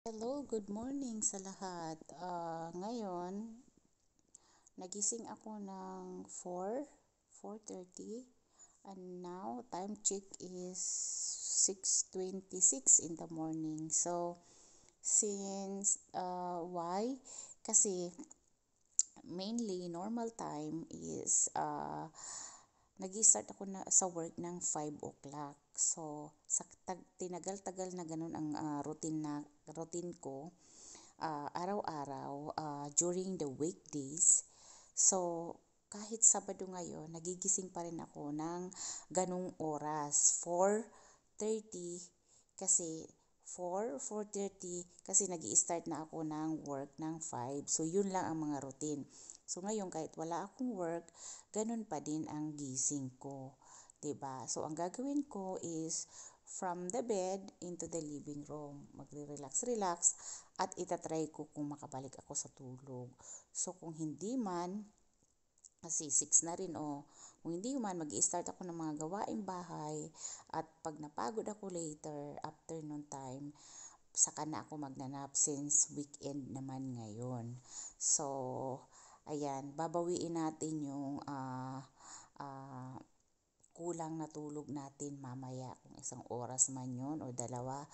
Hello, good morning sa lahat. Ngayon, nagising ako ng 4:30 and now time check is 6:26 in the morning. So, since why? Kasi mainly normal time is nag-start ako na sa work ng 5 o'clock. So, sa tinagal-tagal na ganun ang routine ko araw-araw during the weekdays. So, kahit Sabado ngayon, nagigising pa rin ako ng ganung oras, 4:30 kasi 4:30 kasi nag-i-start na ako ng work ng 5. So, yun lang ang mga routine. So, ngayon kahit wala akong work, ganun pa din ang gising ko. 'Di ba? So, ang gagawin ko is from the bed into the living room. Magre-relax-relax at itatry ko kung makabalik ako sa tulog. So, kung hindi man, kasi 6 na rin kung hindi man, mag-i-start ako ng mga gawaing bahay at pag napagod ako later, afternoon time, saka na ako magnanap since weekend naman ngayon. So, ayan, babawiin natin yung kulang na tulog natin mamaya kung isang oras man yun o dalawa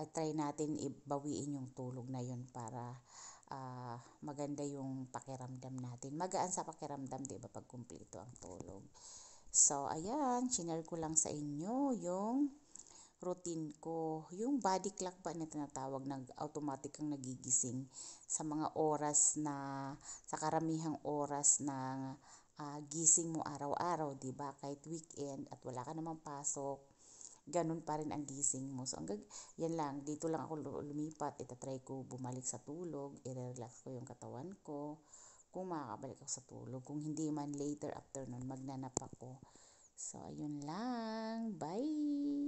ay try natin ibawiin yung tulog na yun para maganda yung pakiramdam natin. Magaan sa pakiramdam, 'di ba, pag kumpleto ang tulog. So, ayan, shinare ko lang sa inyo yung routine ko. Yung body clock ba na tinatawag, automatic kang nagigising sa mga oras na, sa karamihang oras na gising mo araw-araw, 'di ba? Kahit weekend at wala ka namang pasok, ganun pa rin ang gising mo. So, yan lang. Dito lang ako lumipat. Itatry ko bumalik sa tulog. I-relax ko yung katawan ko. Kung makakabalik ako sa tulog. Kung hindi man later afternoon, magnanap ako. So, ayun lang. Bye!